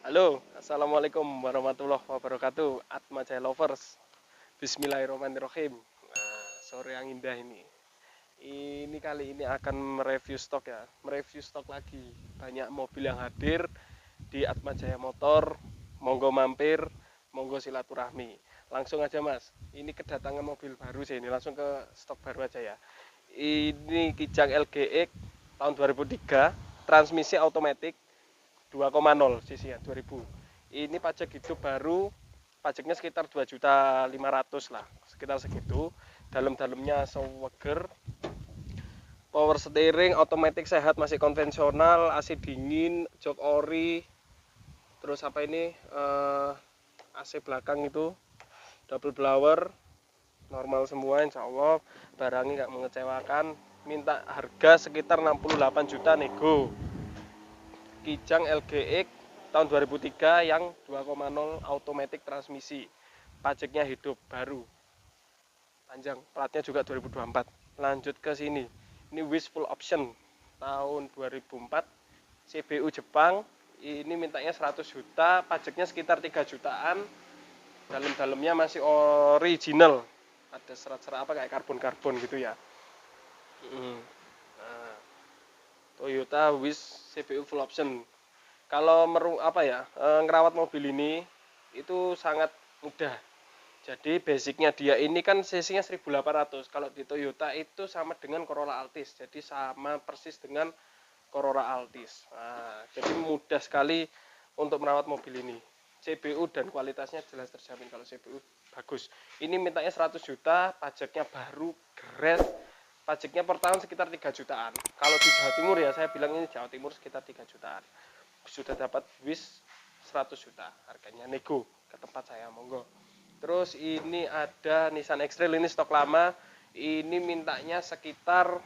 Halo, assalamualaikum warahmatullahi wabarakatuh. Atma Jaya Lovers. Bismillahirrahmanirrahim. Sore yang indah ini. Ini kali ini akan mereview stok ya, mereview stok lagi. Banyak mobil yang hadir di Atma Jaya Motor. Monggo mampir, monggo silaturahmi. Langsung aja Mas. Ini kedatangan mobil baru sih ini. Langsung ke stok baru aja ya. Ini Kijang LGX tahun 2003, transmisi otomatis 2,0 cc ya 2000. Ini pajak hidup baru, pajaknya sekitar 2.500.000 lah, sekitar segitu. Dalam-dalamnya seweger, power steering otomatis sehat, masih konvensional, AC dingin, jok ori, terus apa ini AC belakang itu double blower, normal semua insya Allah. Barangnya nggak mengecewakan. Minta harga sekitar 68 juta nego. Kijang LGX tahun 2003 yang 2,0 automatic transmisi. Pajaknya hidup baru. Panjang, platnya juga 2024. Lanjut ke sini. Ini Wish full option tahun 2004. CBU Jepang. Ini mintanya 100 juta, pajaknya sekitar 3 jutaan. Dalam-dalamnya masih original. Ada serat-serat apa kayak karbon-karbon gitu ya. Nah, Toyota Wish CBU full option. Kalau ngerawat mobil ini itu sangat mudah. Jadi basicnya dia ini kan cc-nya 1800. Kalau di Toyota itu sama dengan Corolla Altis. Jadi sama persis dengan Corolla Altis. Nah, jadi mudah sekali untuk merawat mobil ini. CBU dan kualitasnya jelas terjamin kalau CBU bagus. Ini mintanya 100 juta, pajaknya baru, gres. Pajaknya per tahun sekitar 3 jutaan. Kalau di Jawa Timur ya, saya bilang ini Jawa Timur sekitar 3 jutaan. Sudah dapat Wish 100 juta, harganya nego ke tempat saya, monggo. Terus ini ada Nissan X-Trail, ini stok lama. Ini mintanya sekitar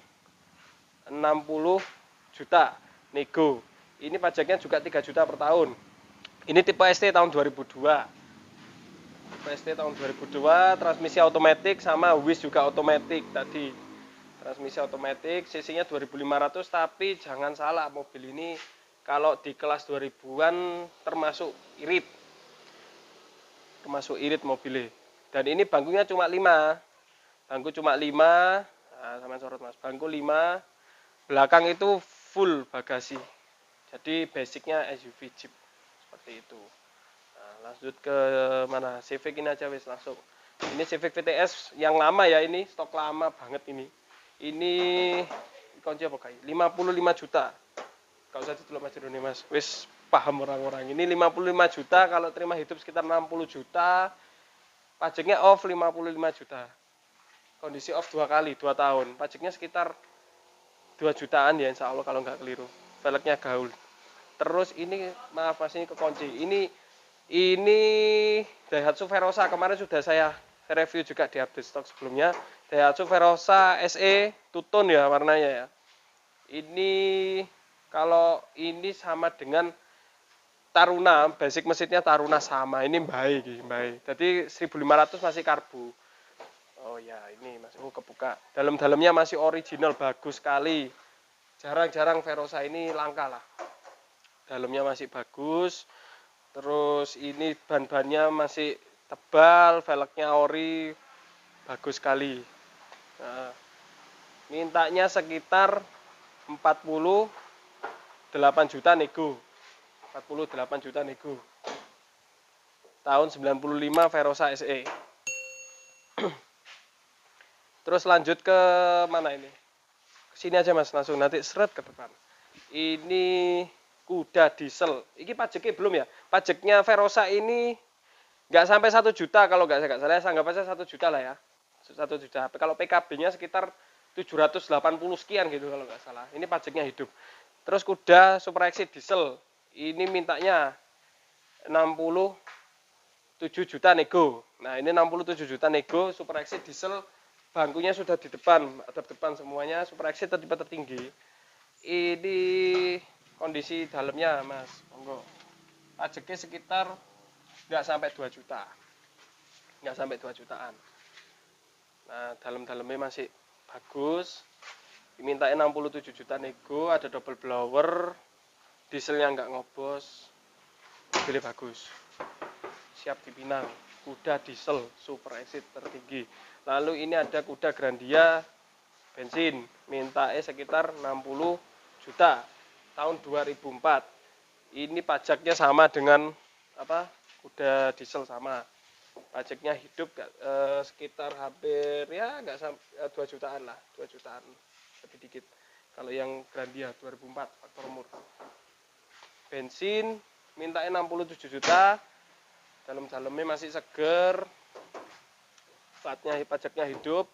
60 juta nego. Ini pajaknya juga 3 juta per tahun. Ini tipe ST tahun 2002. Tipe ST tahun 2002, transmisi otomatis sama Wish juga otomatis tadi. Transmisi otomatis, cc-nya 2500, tapi jangan salah, mobil ini kalau di kelas 2000-an termasuk irit. Termasuk irit mobilnya. Dan ini bangkunya cuma 5. Bangku cuma 5. Nah, sama sorot Mas. Bangku 5. Belakang itu full bagasi. Jadi basicnya SUV Jeep seperti itu. Nah, lanjut ke mana? Civic ini aja wis langsung. Ini Civic VTS yang lama ya, ini stok lama banget ini. Ini kunci apa kayak 55 juta. Kalau usah ditulis Mas Jero nih Mas. Wis paham orang-orang. Ini 55 juta, kalau terima hidup sekitar 60 juta. Pajaknya off 55 juta. Kondisi off 2 kali, 2 tahun. Pajaknya sekitar 2 jutaan ya insya Allah kalau nggak keliru. Velgnya gaul. Terus ini maaf Mas, ini kekunci. Ini Daihatsu Verosa, kemarin sudah saya review juga di update stok sebelumnya. Daihatsu Verosa SE two tone ya warnanya ya. Ini kalau ini sama dengan Taruna, basic mesinnya Taruna sama. Ini baik. Jadi 1500 masih karbu. Oh ya, ini masih kebuka. Dalam-dalamnya masih original, bagus sekali. Jarang-jarang Verosa ini langka lah. Dalamnya masih bagus. Terus ini ban-bannya masih tebal, velgnya ori, bagus sekali. Nah, mintanya sekitar 48 juta nego. 48 juta nego. Tahun 95 Verosa SE. Terus lanjut ke mana ini? Sini aja Mas, langsung nanti seret ke depan. Ini kuda diesel. Ini pajaknya belum ya? Pajaknya Verosa ini nggak sampai 1 juta kalau nggak salah. Saya anggap aja 1 juta lah ya. 1 juta. Kalau PKB-nya sekitar 780 sekian gitu kalau nggak salah. Ini pajaknya hidup. Terus kuda Super Exit diesel. Ini mintanya 67 juta nego. Nah, ini 67 juta nego Super Exit diesel. Bangkunya sudah di depan, atap depan semuanya. Super Exit tipe tertinggi. Ini kondisi dalamnya Mas, monggo. Pajaknya sekitar nggak sampai 2 juta. Nggak sampai 2 jutaan. Nah, dalam-dalamnya masih bagus. Dimintain 67 juta nego, ada double blower, dieselnya nggak ngobos. mobilnya bagus, siap dipinang. Kuda diesel super exit tertinggi. Lalu ini ada kuda Grandia bensin, minta sekitar 60 juta tahun 2004. Ini pajaknya sama dengan apa, kuda diesel sama, pajaknya hidup sekitar hampir ya nggak sampai 2 jutaan lah, 2 jutaan lebih dikit. Kalau yang Grandia 2004 faktor umur, bensin minta 67 juta, dalam-dalamnya masih seger, pajaknya hidup,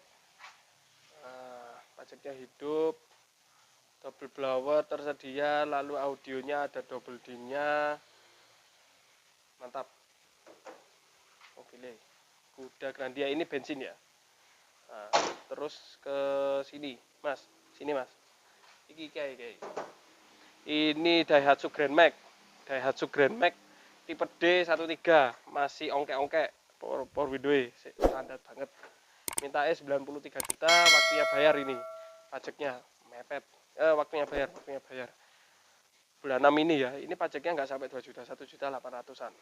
pajaknya hidup, double blower tersedia, lalu audionya ada double din-nya, mantap mobilnya. Kuda Grandia ini bensin ya. Nah, terus ke sini mas, sini mas, iki kayak ini Daihatsu Grand Max, Daihatsu Grand Max tipe D13, masih ongkek-ongkek, power window standar banget. Minta 93 juta, waktunya bayar ini, pajaknya mepet, waktunya bayar bulan 6 ini ya. Ini pajaknya nggak sampai 2 juta, 1.800.000-an,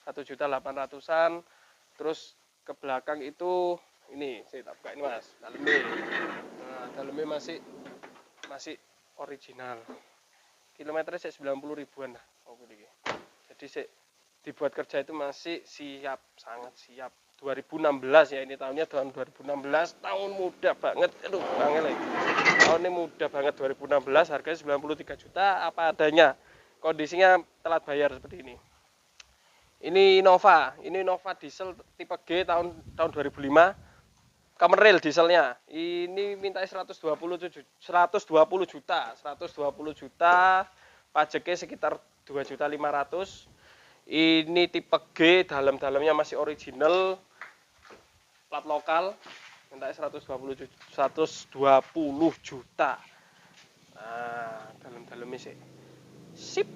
1.800.000-an. Terus ke belakang itu ini saya tak buka ini mas, dalamnya. Nah, dalamnya masih original. Kilometernya 90 ribuan lah. Jadi dibuat kerja itu masih siap, sangat siap. 2016 ya, ini tahunnya tahun 2016, tahun muda banget. Aduh, bangel lagi. Tahunnya muda banget 2016, harganya 93 juta apa adanya. Kondisinya telat bayar seperti ini. Ini Innova diesel tipe G tahun 2005. Kameril dieselnya. Ini minta 120 juta. Pajaknya sekitar 2.500.000. Ini tipe G, dalam-dalamnya masih original, plat lokal. Minta 120 juta. Nah, dalam-dalamnya sih. Sip.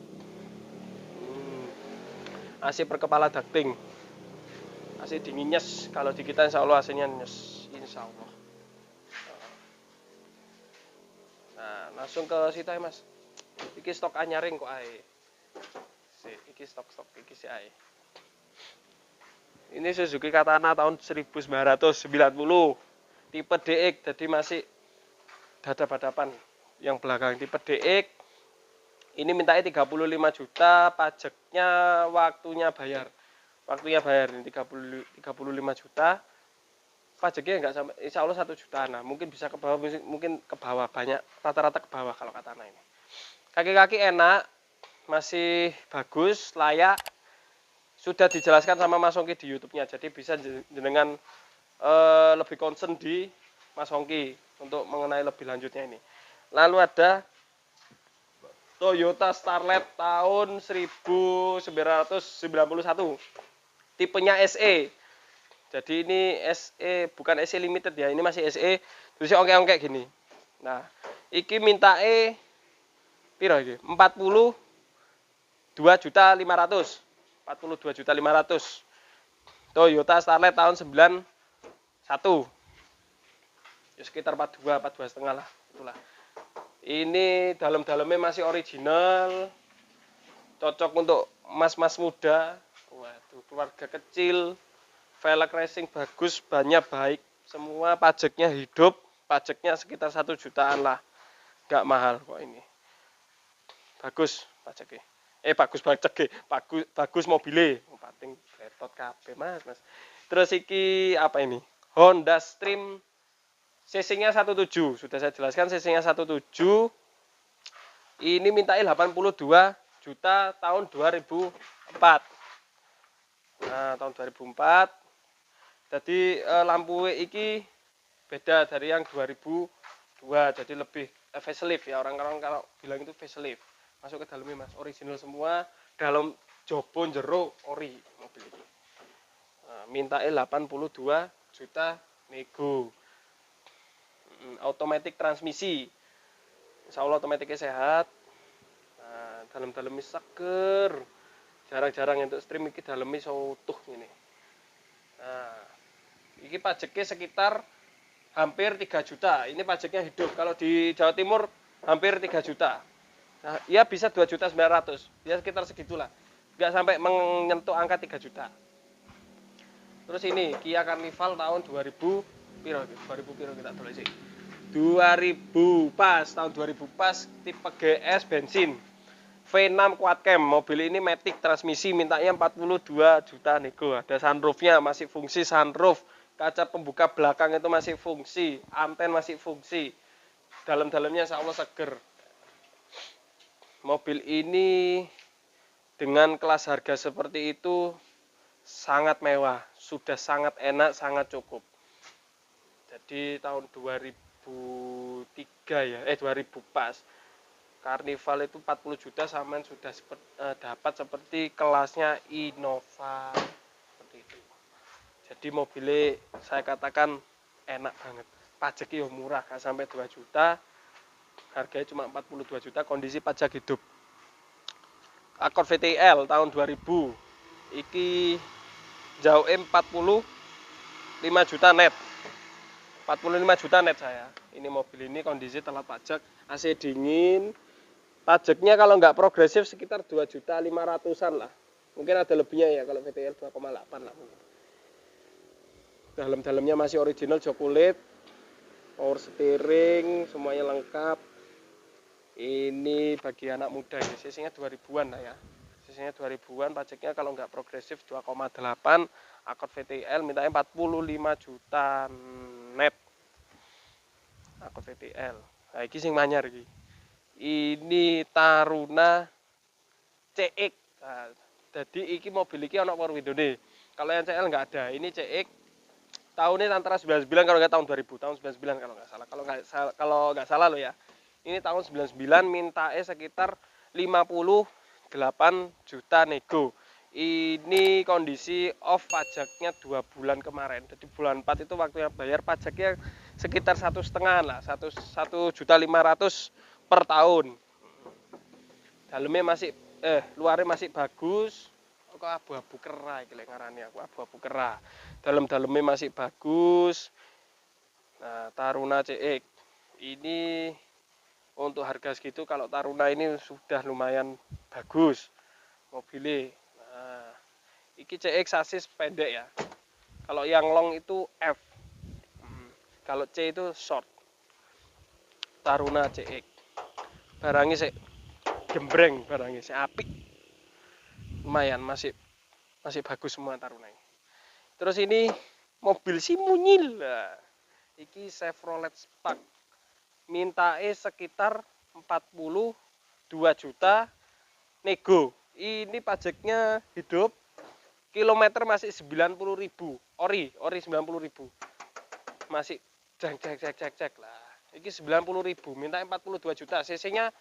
AC per kepala ducting. AC dingin nyes, kalau di kita insya Allah AC-nya nyes, insya Allah. Nah, langsung ke situ ya mas. Iki stok anyaring kok ae. Iki stok iki si ae. Ini Suzuki Katana tahun 1990, tipe DX, jadi masih dadap-dadapan yang belakang. Tipe DX ini mintanya 35 juta, pajaknya waktunya bayar ini 35 juta, pajaknya nggak sampai, insya Allah 1 jutaan. Nah, mungkin bisa ke bawah, mungkin ke bawah, banyak rata-rata ke bawah kalau Katana ini. Kaki-kaki enak, masih bagus, layak, sudah dijelaskan sama Mas Ongki di YouTube-nya, jadi bisa jenengan lebih concern di Mas Ongki untuk mengenai lebih lanjutnya ini. Lalu ada Toyota Starlet tahun 1991, tipenya SE. Jadi ini SE, bukan SE limited ya, ini masih SE, terusnya ongkek-ongkek gini. Nah, iki minta piro iki? 42.500.000. 42.500.000. Toyota Starlet tahun 91. Ya sekitar 42 setengah lah, itulah. Ini dalam-dalamnya masih original, cocok untuk mas-mas muda, waduh, keluarga kecil, velg racing bagus, bannya baik, semua pajaknya hidup, pajaknya sekitar 1 jutaan lah, nggak mahal kok ini. Bagus pajaknya, bagus pajaknya, bagus mobilnya, pating betot kabeh mas. Terus iki apa ini? Honda Stream. CC-nya 17, sudah saya jelaskan, CC-nya 17. Ini mintain 82 juta tahun 2004. Nah, tahun 2004. Jadi lampu iki beda dari yang 2002, jadi lebih facelift ya, orang-orang kalau bilang itu facelift. Masuk ke dalamnya mas, original semua, dalam jopon jero ori mobil ini. Nah, mintain 82 juta nego. Automatic transmisi, insya Allah otomatiknya sehat. Nah, dalam-dalamnya seger, jarang-jarang untuk stream ini dalamnya utuh ini. Nah, ini pajaknya sekitar hampir 3 juta. Ini pajaknya hidup. Kalau di Jawa Timur hampir 3 juta. Nah, ya bisa 2.900.000. Ya sekitar segitulah. nggak sampai menyentuh angka 3 juta. Terus ini Kia Carnival tahun 2000 piro 2000 piro kita tulis sih. 2000 pas, tahun 2000 pas, tipe GS bensin. V6 quad cam. Mobil ini matic transmisi, mintanya 42 juta nego. Ada sunroofnya, masih fungsi sunroof. Kaca pembuka belakang itu masih fungsi, ampen masih fungsi. Dalam-dalamnya insya Allah seger. Mobil ini dengan kelas harga seperti itu sangat mewah, sudah sangat enak, sangat cukup. Jadi tahun 2003 ya, 2000 pas. Carnival itu 40 juta sampean sudah dapat seperti kelasnya Innova seperti itu. Jadi mobilnya saya katakan enak banget. Pajaknya murah, gak sampai 2 juta. Harganya cuma 42 juta, kondisi pajak hidup. Accord VTL tahun 2000. Iki jauh 45 juta net. 45 juta net saya. Ini mobil ini kondisi telat pajak, AC dingin. Pajaknya kalau nggak progresif sekitar 2.500.000-an lah. Mungkin ada lebihnya ya kalau VTL 2,8 lah mungkin. Dalam-dalamnya masih original jok kulit, power steering, semuanya lengkap. Ini bagi anak muda ini, cc-nya 2000-an lah ya. Cc-nya 2000-an, pajaknya kalau nggak progresif 2,8, Accord VTL mintanya 45 juta net. Accord VTL. Nah, ini sing manyar iki. Ini Taruna CX. Nah, jadi iki mobil iki ono power window nih. Kalau yang CL nggak ada. Ini CX tahunnya antara 99 kalau nggak tahun 2000, tahun 99 kalau nggak salah. Kalau nggak salah lo ya. Ini tahun 99 mintae sekitar 58 juta nego. Ini kondisi off pajaknya 2 bulan kemarin. Jadi bulan 4 itu waktunya bayar pajaknya sekitar 1,5 lah, 1.500.000 per tahun. Dalamnya masih luarnya masih bagus. Kok abu-abu kerah iki lek ngarani aku, abu-abu kerah. Dalam-dalamnya masih bagus. Nah, Taruna CX. Ini untuk harga segitu kalau Taruna ini sudah lumayan bagus mobilnya. Nah, iki CX sasis pendek ya. Kalau yang long itu F. Kalau C itu short. Taruna CX. Barangnya sih gembreng, barangnya sih apik. Lumayan masih bagus semua Taruna ini. Terus ini mobil si munyil. Nah, iki Chevrolet Spark. Mintae sekitar 42 juta nego. Ini pajaknya hidup, kilometer masih 90.000, ori 90.000. Masih cek lah. Ini 90.000, minta 42 juta, cc-nya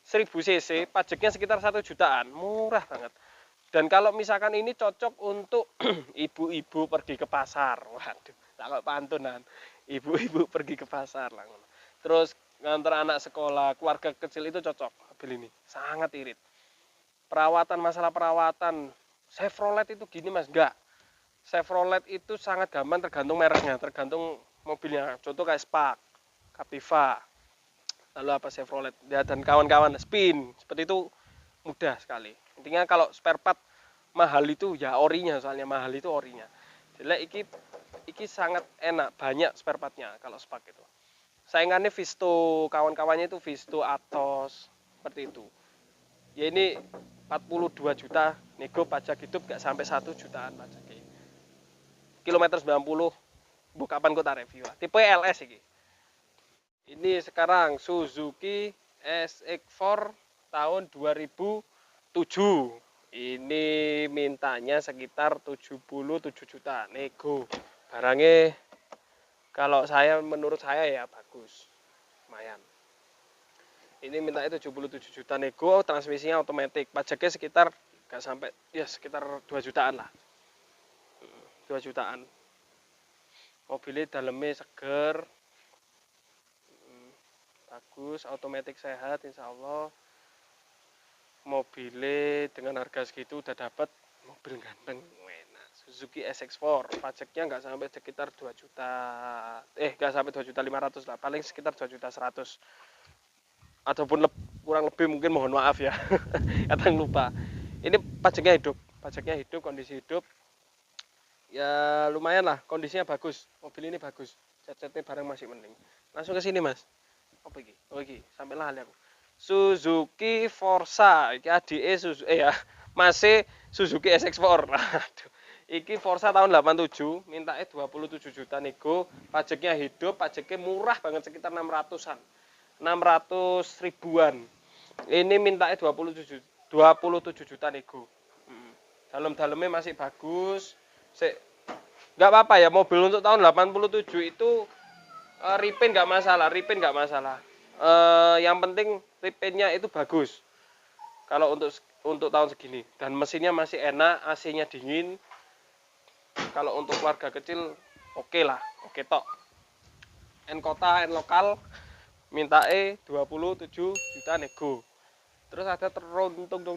1000 cc, pajaknya sekitar 1 jutaan, murah banget. Dan kalau misalkan ini cocok untuk ibu-ibu pergi ke pasar, waduh, tak pantunan, ibu-ibu pergi ke pasar lah. Terus ngantar anak sekolah, keluarga kecil itu cocok mobil ini, sangat irit. Perawatan, masalah perawatan, Chevrolet itu gini mas, enggak. Chevrolet itu sangat gampang tergantung mereknya, tergantung mobilnya. Contoh kayak Spark, Captiva, lalu apa Chevrolet ya, dan kawan-kawan Spin, seperti itu mudah sekali. Intinya kalau spare part mahal itu ya orinya, soalnya mahal itu orinya. Jadi iki sangat enak, banyak spare partnya kalau Spark itu. Saingannya Visto, kawan-kawannya itu Visto, Atos, seperti itu. Ya ini 42 juta nego, pajak hidup gak sampai 1 jutaan pajaknya. Kilometer 90, bu kapan kota review. Tipe LS ini. Ini sekarang Suzuki SX4 tahun 2007. Ini mintanya sekitar 77 juta nego. Barangnya kalau menurut saya ya bagus, lumayan. Ini mintanya 77 juta nego, transmisinya otomatis. Pajaknya sekitar gak sampai ya sekitar 2 jutaan lah. 2 jutaan. Mobilnya dalamnya seger. Bagus, otomatis sehat insya Allah. Mobilnya dengan harga segitu udah dapat mobil ganteng, enak. Suzuki SX4, pajaknya nggak sampai sekitar 2 juta, nggak sampai 2.500.000 lah, paling sekitar 2.100.000. Ataupun kurang lebih mungkin, mohon maaf ya, kadang lupa. Ini pajaknya hidup, kondisi hidup. Ya lumayan lah, kondisinya bagus. Mobil ini bagus. Cat-catnya barang masih mending. Langsung ke sini, Mas. Apa iki? Oh iki, sampai lali aku. Suzuki Forza, iki ADE Suzuki ya. Masih Suzuki SX4. Aduh. Iki Forza tahun 87, mintanya 27 juta nego, pajaknya hidup, pajaknya murah banget sekitar 600-an. 600 ribuan. Ini mintanya 27 juta nego. Dalam-dalamnya masih bagus. Nggak apa-apa ya, mobil untuk tahun 87 itu repaint nggak masalah. Yang penting repaintnya itu bagus. Kalau untuk tahun segini, dan mesinnya masih enak, AC-nya dingin. Kalau untuk keluarga kecil oke lah, oke tok. N kota, N lokal, minta 27 juta nego. Terus ada teruntung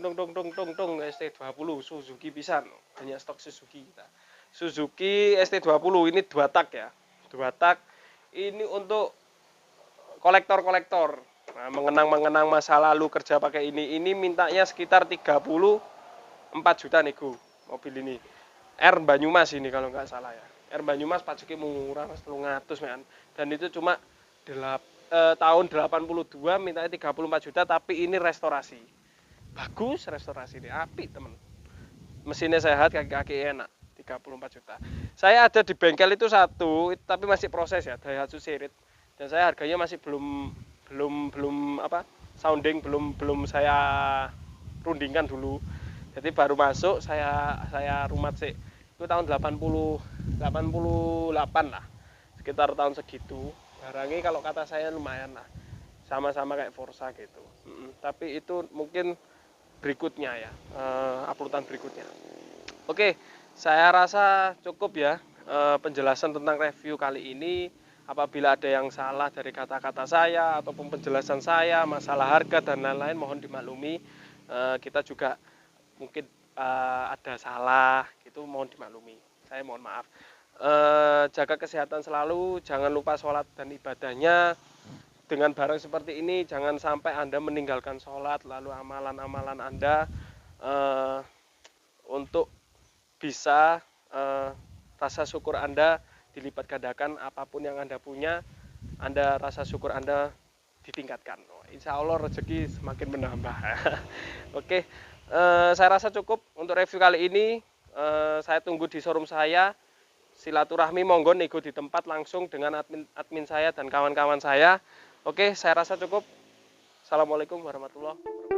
ST20 Suzuki pisan, banyak stok Suzuki kita. Suzuki ST20 ini 2 tak ya. 2 tak ini untuk kolektor. Nah, mengenang masa lalu kerja pakai ini mintanya sekitar 34 juta nego mobil ini. R Banyumas ini kalau nggak salah ya. R Banyumas pajaknya murah Mas 300 men. Dan itu cuma tahun 82 mintanya 34 juta, tapi ini restorasi. Bagus restorasi ini, api temen. Mesinnya sehat, kaki-kaki enak. 34 juta. Saya ada di bengkel itu satu, tapi masih proses ya, Daihatsu Serit. Dan saya harganya masih belum apa? Sounding belum saya rundingkan dulu. Jadi baru masuk saya rumat sih. Itu tahun 88 lah. Sekitar tahun segitu. Barangnya kalau kata saya lumayan lah. Sama-sama kayak Forza gitu. Tapi itu mungkin berikutnya ya, uploadan berikutnya. Oke, saya rasa cukup ya penjelasan tentang review kali ini. Apabila ada yang salah dari kata-kata saya ataupun penjelasan saya, masalah harga dan lain-lain, mohon dimaklumi. Kita juga mungkin ada salah, gitu mohon dimaklumi. Saya mohon maaf. Jaga kesehatan selalu, jangan lupa sholat dan ibadahnya. Dengan barang seperti ini, jangan sampai Anda meninggalkan sholat, lalu amalan-amalan Anda untuk bisa rasa syukur Anda dilipat gandakan. Apapun yang Anda punya, rasa syukur Anda ditingkatkan. Insya Allah rezeki semakin menambah. Oke, saya rasa cukup untuk review kali ini. Saya tunggu di showroom saya. Silaturahmi monggo nego di tempat langsung dengan admin saya dan kawan-kawan saya. Oke, saya rasa cukup. Assalamualaikum warahmatullahi wabarakatuh.